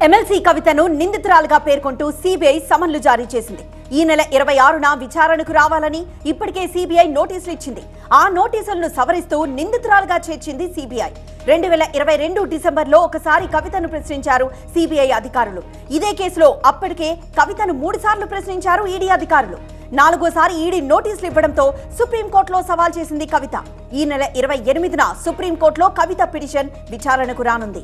MLC కవితను నిందితురాలుగా పేర్కొంటూ CBI సమన్లు జారీ చేసింది. ఈ నెల 26న విచారణకు రావాలని ఇప్పటికే సిబిఐ నోటీసులు ఇచ్చింది. ఆ నోటీసులను సవరిస్తూ నిందితురాలుగా చేర్చింది సిబిఐ. 2022 డిసెంబర్లో ఒకసారి కవితను ప్రశ్నించారు సిబిఐ అధికారులు. ఇదే కేసులో అప్పటికే కవితను 3 సార్లు ప్రశ్నించారు ఈడీ అధికారులు. 4వసారి ఈడీ నోటీసులు ఇవ్వడంతో సుప్రీంకోర్టులో సవాల్ చేసింది కవిత. ఈ నెల 28న సుప్రీంకోర్టులో కవిత పిటిషన్ విచారణకు రానుంది.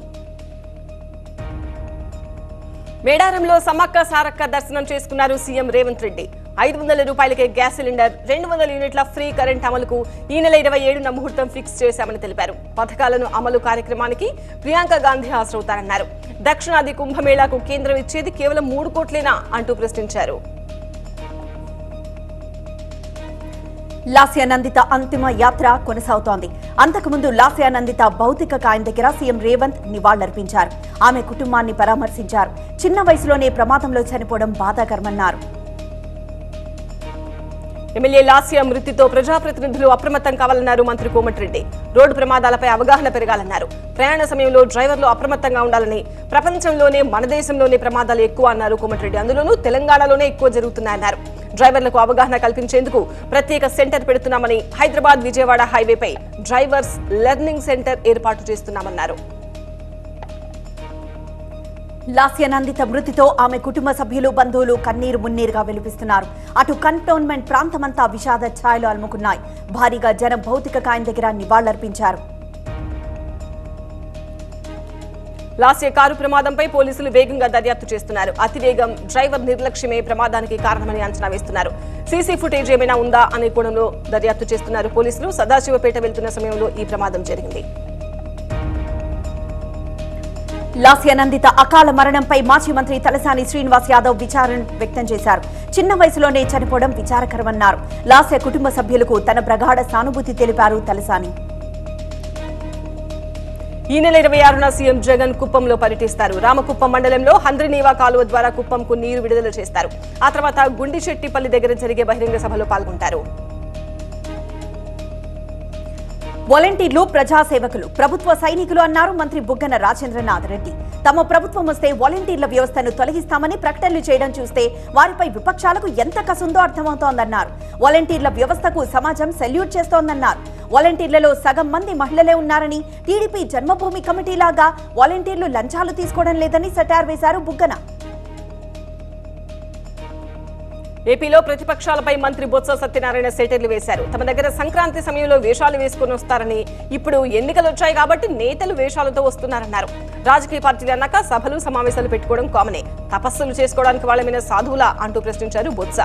మేడారంలో సమ్మక్క సారక్క దర్శనం చేసుకున్నారు సీఎం రేవంత్ రెడ్డి. 500 రూపాయలకే గ్యాస్ సిలిండర్, 200 యూనిట్ల ఫ్రీ కరెంట్ అమలుకు ఈ నెల 27న ముహూర్తం ఫిక్స్ చేశామని తెలిపారు. పథకాలను అమలు కార్యక్రమానికి ప్రియాంక గాంధీ హాజరవుతారన్నారు. దక్షిణాది కుంభమేళాకు కేంద్రం ఇచ్చేది కేవలం 3 కోట్లేనా అంటూ ప్రశ్నించారు. లాస్యానందిత అంతిమ యాత్ర కొనసాగుతోంది. అంతకుముందు లాస్యానందిత భౌతిక కాయం దగ్గర సీఎం రేవంత్ నివాళులర్పించారు. ఆమె కుటుంబాన్ని పరామర్శించారు. చిన్న వయసులోనే ప్రమాదంలో చనిపోవడం బాధాకరమన్నారు. ఎమ్మెల్యే లాస్య మృతితో ప్రజాప్రతినిధులు అప్రమత్తం కావాలన్నారు మంత్రి కోమటిరెడ్డి. రోడ్డు ప్రమాదాలపై అవగాహన పెరగాలన్నారు. ప్రయాణ సమయంలో డ్రైవర్లు అప్రమత్తంగా ఉండాలని, ప్రపంచంలోనే మన దేశంలోనే ప్రమాదాలు ఎక్కువ అన్నారు కోమటిరెడ్డి. అందులోనూ తెలంగాణలోనే ఎక్కువ జరుగుతున్నాయన్నారు. డ్రైవర్లకు అవగాహన కల్పించేందుకు ప్రత్యేక centre పెడుతున్నామని, Hyderabad Vijayawada హైవేపై drivers learning centre ఏర్పాటు చేస్తున్నామన్నారు. లాస్యానందిత మృతితో ఆమె కుటుంబ సభ్యులు, బంధువులు కన్నీరు మున్నీరుగా వెలిపిస్తున్నారు. అటు కంటోన్మెంట్ ప్రాంతమంతా విషాద ఛాయలు అలుముకున్నాయి. భారీగా జనం భౌతిక కాయం దగ్గర నివాళులర్పించారు. లాస్య కారు ప్రమాదంపై పోలీసులు వేగంగా దర్యాప్తు చేస్తున్నారు. అతివేగం, డ్రైవర్ నిర్లక్ష్యమే ప్రమాదానికి కారణమని అంచనా వేస్తున్నారు. సీసీ ఫుటేజ్ ఏమైనా ఉందా అనే కోణంలో దర్యాప్తు చేస్తున్నారు పోలీసులు. సదాశివపేట వెళ్తున్న సమయంలో ఈ ప్రమాదం జరిగింది. లాస్యానందిత అకాల మరణంపై మాజీ మంత్రి తలసాని శ్రీనివాస్ యాదవ్ విచారణ వ్యక్తం చేశారు. చిన్న వయసులోనే చనిపోవడం విచారకరమన్నారు. లాస్య కుటుంబ సభ్యులకు తన ప్రగాఢ సానుభూతి తెలిపారు తలసాని. ఈ నెల 26న సీఎం జగన్ కుప్పంలో పర్యటిస్తారు. రామకుప్పం మండలంలో హంద్రినీవా కాలువ ద్వారా కుప్పంకు నీరు విడుదల చేస్తారు. ఆ తర్వాత గుండిచెట్టిపల్లి దగ్గర జరిగే బహిరంగ సభలో పాల్గొంటారు. వాలంటీర్లు ప్రజాసేవకులు, ప్రభుత్వ సైనికులు అన్నారు మంత్రి బుగ్గన రాజేంద్రనాథ్ రెడ్డి. తమ ప్రభుత్వం వస్తే వాలంటీర్ల వ్యవస్థను తొలగిస్తామని ప్రకటనలు చేయడం చూస్తే వారిపై విపక్షాలకు ఎంత కసుందో అర్థమవుతోందన్నారు. వాలంటీర్ల వ్యవస్థకు సమాజం సెల్యూట్ చేస్తోందన్నారు. వాలంటీర్లలో సగం మంది మహిళలే ఉన్నారని, టీడీపీ జన్మభూమి కమిటీలాగా వాలంటీర్లు లంచాలు తీసుకోవడం లేదని సెటార్ వేశారు బుగ్గన. ఏపీలో ప్రతిపక్షాలపై మంత్రి బొత్స సత్యనారాయణ సెటర్లు వేశారు. తమ దగ్గర సంక్రాంతి సమయంలో వేషాలు వేసుకుని వస్తారని, ఇప్పుడు ఎన్నికలు వచ్చాయి కాబట్టి నేతలు వేషాలతో వస్తున్నారన్నారు. రాజకీయ పార్టీలు అన్నాక సభలు సమావేశాలు పెట్టుకోవడం కామనే, తపస్సులు చేసుకోవడానికి వాళ్ళమైన సాధువులా అంటూ ప్రశ్నించారు బొత్స.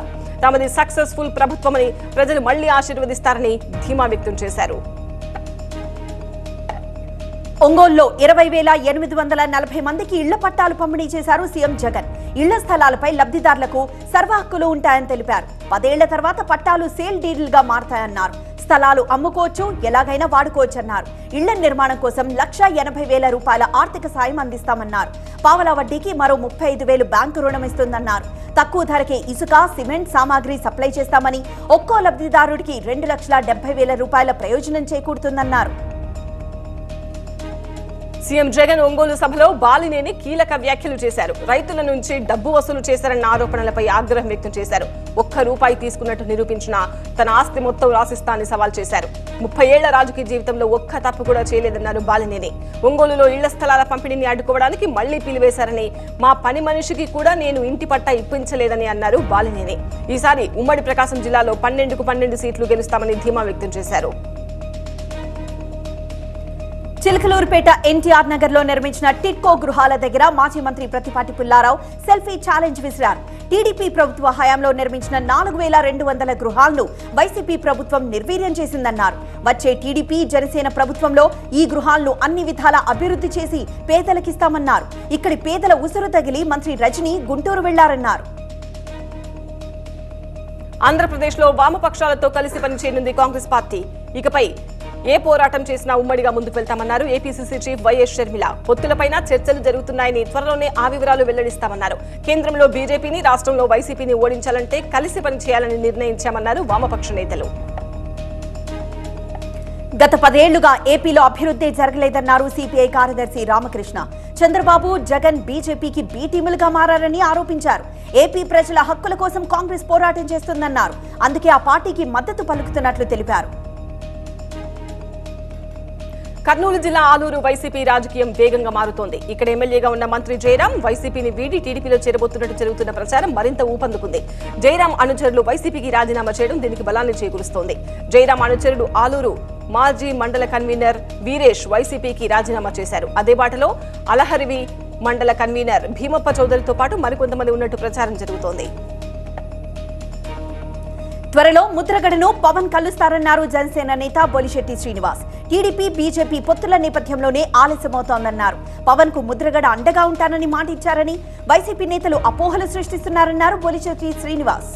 తమది సక్సెస్ఫుల్ ప్రభుత్వమని, ప్రజలు మళ్లీ ఆశీర్వదిస్తారని ధీమా వ్యక్తం చేశారు. ఒంగోలులో 20,840 మందికి ఇళ్ల పట్టాలు పంపిణీ చేశారు సీఎం జగన్. ఇళ్ల స్థలాలపై లబ్ధిదారులకు సర్వ హక్కులు ఉంటాయని తెలిపారు. 10 ఏళ్ల తర్వాత పట్టాలు సేల్ డీడ్లుగా మారతాయన్నారు. స్థలాలు అమ్ముకోవచ్చు, ఎలాగైనా వాడుకోవచ్చన్నారు. ఇళ్ల నిర్మాణం కోసం 1,80,000 రూపాయల ఆర్థిక సాయం అందిస్తామన్నారు. పావలా వడ్డీకి మరో 35,000 బ్యాంకు రుణం ఇస్తుందన్నారు. తక్కువ ధరకే ఇసుక, సిమెంట్ సామాగ్రి సప్లై చేస్తామని, ఒక్కో లబ్ధిదారుడికి 2,70,000 రూపాయల ప్రయోజనం చేకూరుతుందన్నారు. సీఎం జగన్ ఒంగోలు సభలో బాలినేని కీలక వ్యాఖ్యలు చేశారు. రైతుల నుంచి డబ్బు వసూలు చేశారన్న ఆరోపణలపై ఆగ్రహం వ్యక్తం చేశారు. ₹1 తీసుకున్నట్టు నిరూపించినా తన ఆస్తి మొత్తం రాసిస్తానని సవాల్ చేశారు. 30 ఏళ్ల రాజకీయ జీవితంలో ఒక్క తప్పు కూడా చేయలేదన్నారు బాలినేని. ఒంగోలులో ఇళ్ల స్థలాల పంపిణీని అడ్డుకోవడానికి మళ్లీ పిలివేశారని, మా పని మనిషికి కూడా నేను ఇంటి పట్టా ఇప్పించలేదని అన్నారు బాలినేని. ఈసారి ఉమ్మడి ప్రకాశం జిల్లాలో 12కు 12 సీట్లు గెలుస్తామని ధీమా వ్యక్తం చేశారు. చిలకలూరుపేట ఎన్టీఆర్ నగర్ లో నిర్మించిన టిట్కో గృహాల దగ్గర మాజీ మంత్రి ప్రతిపాటి పుల్లారావు సెల్ఫీ ఛాలెంజ్ విసిరారు. టీడీపీ ప్రభుత్వ హయాంలో నిర్మించిన 4,200 గృహాలను వైసీపీ ప్రభుత్వం నిర్వీర్యం చేసిందన్నారు. వచ్చే టీడీపీ జనసేన ప్రభుత్వంలో ఈ గృహాలను అన్ని విధాలా అభివృద్ధి చేసి పేదలకిస్తామన్నారు. ఇక్కడి పేదల ఉసురు తగిలి మంత్రి రజనీ గుంటూరు వెళ్లారన్నారు. ఆంధ్రప్రదేశ్లో వామపక్షాలతో కలిసి పనిచేయనుంది కాంగ్రెస్ పార్టీ. ఇకపై ఏ పోరాటం చేసినా ఉమ్మడిగా ముందుకు వెళ్తామన్నారు ఏపీసీసీ చీఫ్ వైఎస్ షర్మిల. పొత్తులపైన చర్చలు జరుగుతున్నాయని, త్వరలోనే ఆ వివరాలు వెల్లడిస్తామన్నారు. కేంద్రంలో బీజేపీని, రాష్ట్రంలో వైసీపీని ఓడించాలంటే కలిసి పనిచేయాలని నిర్ణయించామన్నారు వామపక్ష నేతలు. గత 10 ఏళ్లుగా ఏపీలో అభివృద్ధి జరగలేదన్నారు సిపిఐ కార్యదర్శి రామకృష్ణ. చంద్రబాబు, జగన్ బీజేపీకి బి టీములుగా మారారని ఆరోపించారు. ఏపీ ప్రజల హక్కుల కోసం కాంగ్రెస్ పోరాటం చేస్తుందన్నారు. అందుకే ఆ పార్టీకి మద్దతు పలుకుతున్నట్లు తెలిపారు. కర్నూలు జిల్లా ఆలూరు వైసీపీ రాజకీయం వేగంగా మారుతోంది. ఇక్కడ ఎమ్మెల్యేగా ఉన్న మంత్రి జయరాం వైసీపీని వీడి టీడీపీలో చేరబోతున్నట్టు జరుగుతున్న ప్రచారం మరింత ఊపందుకుంది. జయరాం అనుచరులు వైసీపీకి రాజీనామా చేయడం దీనికి బలాన్ని చేకూరుస్తోంది. జయరాం అనుచరుడు ఆలూరు మాజీ మండల కన్వీనర్ వీరేష్ వైసీపీకి రాజీనామా చేశారు. అదే బాటలో అలహరివి మండల కన్వీనర్ భీమప్ప చౌదరితో పాటు మరికొంతమంది ఉన్నట్టు ప్రచారం జరుగుతోంది. త్వరలో ముద్రగడను పవన్ కలుస్తారన్నారు జనసేన నేత బొలిశెట్టి శ్రీనివాస్. టీడీపీ, బీజేపీ పొత్తుల నేపథ్యంలోనే ఆలస్యమవుతోందన్నారు. పవన్ కు ముద్రగడ అండగా ఉంటానని మాట ఇచ్చారని, వైసీపీ నేతలు అపోహలు సృష్టిస్తున్నారన్నారు బొలిశెట్టి శ్రీనివాస్.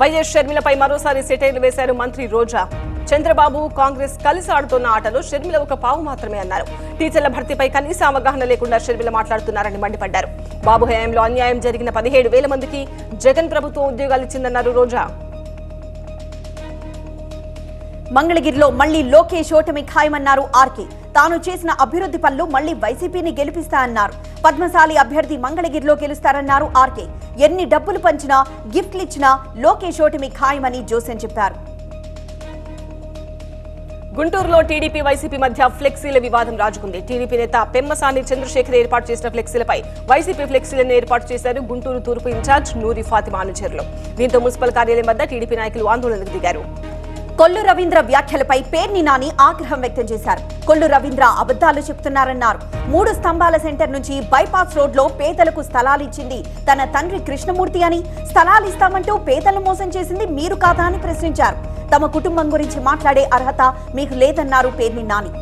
వైఎస్ షర్మిలపై మరోసారి సెటైర్లు వేశారు మంత్రి రోజా. చంద్రబాబు, కాంగ్రెస్ కలిసి ఆడుతున్న ఆటలో షర్మిల ఒక పావు మాత్రమే అన్నారు. టీచర్ల భర్తీపై కనీస అవగాహన లేకుండా షర్మిల మాట్లాడుతున్నారని మండిపడ్డారు. బాబు హయాంలో అన్యాయం జరిగిన 17,000 మందికి జగన్ ప్రభుత్వం ఉద్యోగాలు ఇచ్చిందన్నారు రోజా. మంగళగిరిలో మళ్లీ లోకేష్ ఓటమి ఖాయమన్నారు ఆర్కే. తాను చేసిన అభివృద్ధి పనులు మళ్లీ వైసీపీని గెలిపిస్తా అన్నారు. పద్మశాలి అభ్యర్థి మంగళగిరిలో గెలుస్తారన్నారు ఆర్కే. ఎన్ని డబ్బులు పంచినా, గిఫ్ట్లు ఇచ్చినా లోకేష్ ఓటమి ఖాయమని జోసెన్ చెప్పారు. గుంటూరులో టీడీపీ, వైసీపీ మధ్య ఫ్లెక్సీల వివాదం రాజుకుంది. టీడీపీ నేత పెమ్మసాని చంద్రశేఖర్ ఏర్పాటు చేసిన ఫ్లెక్సీలపై వైసీపీ ఫ్లెక్సీలను ఏర్పాటు చేశారు గుంటూరు తూర్పు ఇన్ఛార్జ్ నూరి ఫాతిమా అనుచరులు. దీంతో మున్సిపల్ కార్యాలయం వద్ద టీడీపీ నాయకులు ఆందోళనకు దిగారు. కొల్లు రవీంద్ర వ్యాఖ్యలపై పేర్ని నాని ఆగ్రహం వ్యక్తం చేశారు. కొల్లు రవీంద్ర అబద్ధాలు చెప్తున్నారన్నారు. 3 స్తంభాల సెంటర్ నుంచి బైపాస్ రోడ్లో పేదలకు స్థలాలిచ్చింది తన తండ్రి కృష్ణమూర్తి అని, స్థలాలిస్తామంటూ పేదలను మోసం చేసింది మీరు కాదా అని ప్రశ్నించారు. తమ కుటుంబం గురించి మాట్లాడే అర్హత మీకు లేదన్నారు పేర్ని నాని.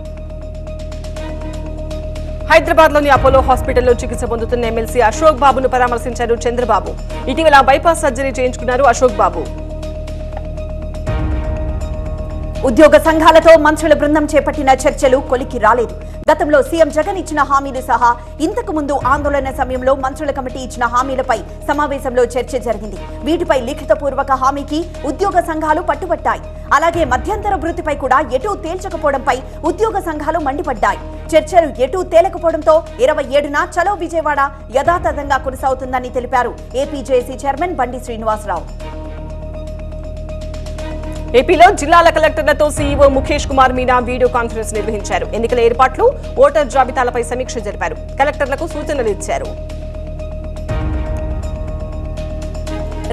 హైదరాబాద్ లోని అపోలో హాస్పిటల్లో చికిత్స పొందుతున్న ఎమ్మెల్సీ అశోక్ బాబును పరామర్శించారు చంద్రబాబు. ఇటీవల బైపాస్ సర్జరీ చేయించుకున్నారు అశోక్ బాబు. ఉద్యోగ సంఘాలతో మంత్రుల బృందం చేపట్టిన చర్చలు కొలికి రాలేదు. గతంలో సీఎం జగన్ ఇచ్చిన హామీలు సహా ఇంతకు ముందు ఆందోళన సమయంలో మంత్రుల కమిటీ ఇచ్చిన హామీలపై సమావేశంలో చర్చ జరిగింది. వీటిపై లిఖితపూర్వక హామీకి ఉద్యోగ సంఘాలు పట్టుబట్టాయి. అలాగే మధ్యంతర భృతిపై కూడా ఎటూ తేల్చకపోవడంపై ఉద్యోగ సంఘాలు మండిపడ్డాయి. చర్చలు ఎటూ తేలకపోవడంతో 27న చలో విజయవాడ యథాతథంగా కొనసాగుతుందని తెలిపారు ఏపీజేఏసీ చైర్మన్ బండి శ్రీనివాసరావు. ఏపీలో జిల్లాల కలెక్టర్లతో CEO Mukesh Kumar Meena video conference నిర్వహించారు. ఎన్నికల ఏర్పాట్లు, ఓటర్ జాబితాలపై సమీక్ష జరిపారు. కలెక్టర్లకు సూచనలు ఇచ్చారు.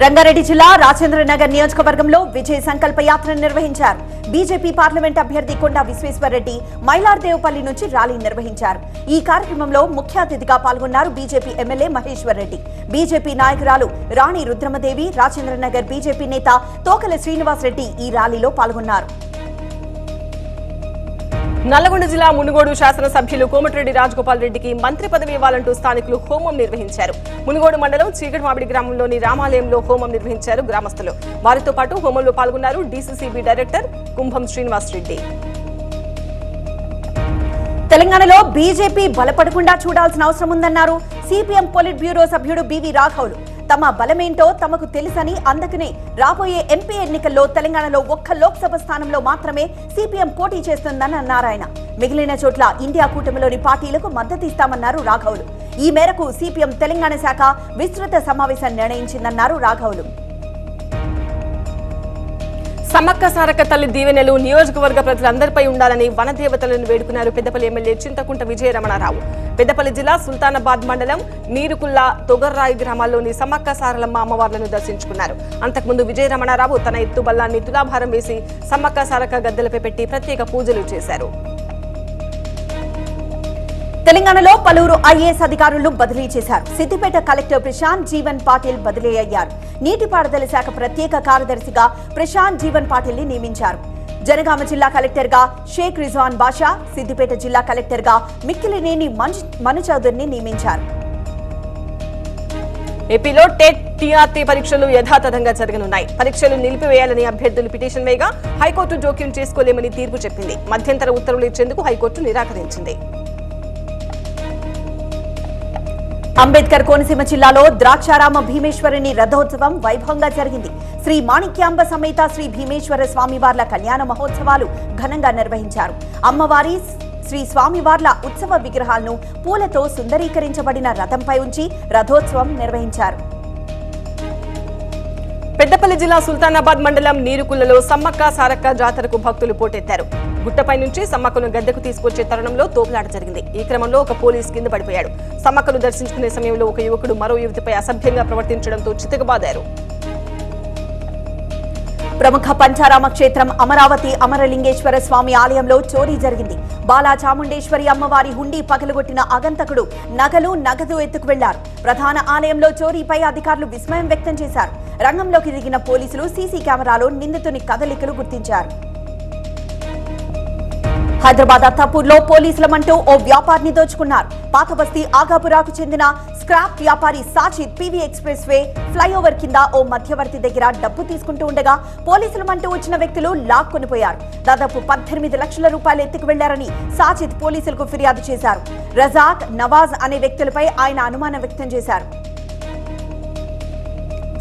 రంగారెడ్డి జిల్లా రాజేంద్రనగర్ నియోజకవర్గంలో విజయ సంకల్ప యాత్ర నిర్వహించారు. బీజేపీ పార్లమెంట్ అభ్యర్థి కొండా విశ్వేశ్వరరెడ్డి మైలార్దేవపల్లి నుంచి ర్యాలీ నిర్వహించారు. ఈ కార్యక్రమంలో ముఖ్య అతిథిగా పాల్గొన్నారు BJP MLA Maheshwar Reddy, BJP నాయకురాలు రాణి రుద్రమదేవి, రాజేంద్రనగర్ బీజేపీ నేత తోకల శ్రీనివాస్ రెడ్డి ఈ ర్యాలీలో పాల్గొన్నారు. నల్లగొండ జిల్లా మునుగోడు శాసనసభ్యులు కోమటిరెడ్డి రాజగోపాల్ రెడ్డికి మంత్రి పదవి ఇవ్వాలంటూ స్థానికులు హోమం నిర్వహించారు. మునుగోడు మండలం చీకటిమామిడి గ్రామంలోని రామాలయంలో హోమం నిర్వహించారు గ్రామస్తులు. వారితో పాటు హోమంలో పాల్గొన్నారు డీసీసీబీ డైరెక్టర్ కుంభం శ్రీనివాస్ రెడ్డి. తెలంగాణలో బీజేపీ బలపడకుండా చూడాల్సిన అవసరం ఉందన్నారు సిపిఎం పొలిట్ బ్యూరో సభ్యుడు బివి రాఘవులు. తమ బలమేంటో తమకు తెలుసని, అందుకనే రాబోయే ఎంపీ ఎన్నికల్లో తెలంగాణలో ఒక్క లోక్సభ స్థానంలో మాత్రమే సిపిఎం పోటీ చేస్తుందని అన్నారు ఆయన. మిగిలిన చోట్ల ఇండియా కూటమిలోని పార్టీలకు మద్దతు ఇస్తామన్నారు రాఘవులు. ఈ మేరకు సిపిఎం తెలంగాణ శాఖ విస్తృత సమావేశం నిర్ణయించిందన్నారు రాఘవులు. సమ్మక్క సారక్క తల్లి దీవెనలు నియోజకవర్గ ప్రజలందరిపై ఉండాలని వనదేవతలను వేడుకున్నారు పెద్దపల్లి ఎమ్మెల్యే చింతకుంట విజయరమణారావు. పెద్దపల్లి జిల్లా సుల్తానాబాద్ మండలం నీరుకుల్లా, తొగర్రాయి గ్రామాల్లోని సమ్మక్క సారలమ్మ అమ్మవార్లను దర్శించుకున్నారు. అంతకుముందు విజయరమణారావు తన ఎత్తు బల్లాన్ని తులాభారం వేసి సమ్మక్క సారక్క గద్దెలపై పెట్టి ప్రత్యేక పూజలు చేశారు. తెలంగాణలో పలువురు ఐఏఎస్ అధికారులను బదిలీ చేశారు. సిద్దిపేట కలెక్టర్ ప్రశాంత్ జీవన్ పాటిల్ బదిలీ అయ్యారు. నీటిపారుదల శాఖ ప్రత్యేక కార్యదర్శిగా ప్రశాంత్ జీవన్ పాటిల్ ని నియమించారు. జనగామ జిల్లా కలెక్టర్ గా షేక్ రిజ్వాన్ బాషా, సిద్దిపేట జిల్లా కలెక్టర్ గా మిక్కిలినేని మను చౌదరిని నియమించారు. ఏపీలో టెట్, టీఆర్టీ పరీక్షలు యథాతథంగా జరగనున్నాయి. పరీక్షలు నిలిపివేయాలని అభ్యర్థులు పిటిషన్ వేయగా హైకోర్టు జోక్యం చేసుకోలేమని తీర్పు చెప్పింది. మధ్యంతర ఉత్తర్వులు ఇచ్చేందుకు హైకోర్టు నిరాకరించింది. అంబేద్కర్ కోనసీమ జిల్లాలో ద్రాక్షారామ భీమేశ్వరుని రథోత్సవం వైభవంగా జరిగింది. శ్రీ మాణిక్యాంబ సమేత శ్రీ భీమేశ్వర స్వామివార్ల కళ్యాణ మహోత్సవాలు ఘనంగా నిర్వహించారు. అమ్మవారి శ్రీ స్వామివార్ల ఉత్సవ విగ్రహాలను పూలతో సుందరీకరించబడిన రథంపై ఉంచి రథోత్సవం నిర్వహించారు. పెద్దపల్లి జిల్లా సుల్తానాబాద్ మండలం నీరుకుల్లలో సమ్మక్క సారక్క జాతరకు భక్తులు పోటెత్తారు. గుట్టపై నుంచి సమ్మక్కను గద్దెకు తీసుకొచ్చే తరుణంలో తోపులాట జరిగింది. ఈ క్రమంలో ఒక పోలీస్ కింద పడిపోయాడు. సమ్మక్కను దర్శించుకునే సమయంలో ఒక యువకుడు మరో యువతిపై అసభ్యంగా ప్రవర్తించడంతో చితకబాదారు. ప్రముఖ పంచారామ క్షేత్రం అమరావతి అమరలింగేశ్వర స్వామి ఆలయంలో చోరీ జరిగింది. బాలా చాముండేశ్వరి అమ్మవారి హుండీ పగలగొట్టిన ఆగంతకుడు నగదు ఎత్తుకు వెళ్లారు. ప్రధాన ఆలయంలో చోరీపై అధికారులు విస్మయం వ్యక్తం చేశారు. రంగంలోకి దిగిన పోలీసులు సీసీ కెమెరాలో నిందితుని కదలికలు గుర్తించారు. హైదరాబాద్ అత్తాపూర్లో పోలీసులమంటూ ఓ వ్యాపారిని దోచుకున్నారు. పాతబస్తీ ఆగాపురాకు చెందిన స్క్రాప్ వ్యాపారి Sajid PV express way flyover కింద ఓ మధ్యవర్తి దగ్గర డబ్బు తీసుకుంటూ ఉండగా పోలీసులమంటూ వచ్చిన వ్యక్తులు లాక్కొనిపోయారు. దాదాపు 18 లక్షల రూపాయలు ఎత్తుకు వెళ్లారని సాజిద్ పోలీసులకు ఫిర్యాదు చేశారు. రజాక్, నవాజ్ అనే వ్యక్తులపై ఆయన అనుమానం వ్యక్తం చేశారు.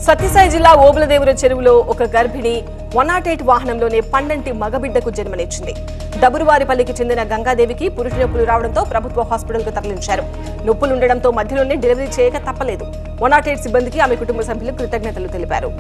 సత్యసాయి జిల్లా ఓబులదేవుర చెరువులో ఒక గర్భిణి 108 వాహనంలోనే పండంటి మగబిడ్డకు జన్మనిచ్చింది. దబురువారిపల్లికి చెందిన గంగాదేవికి పురుటి నొప్పులు రావడంతో ప్రభుత్వ హాస్పిటల్కు తరలించారు. నొప్పులుండడంతో మధ్యలోనే డెలివరీ చేయక తప్పలేదు. 108 సిబ్బందికి ఆమె కుటుంబ సభ్యులు కృతజ్ఞతలు తెలిపారు.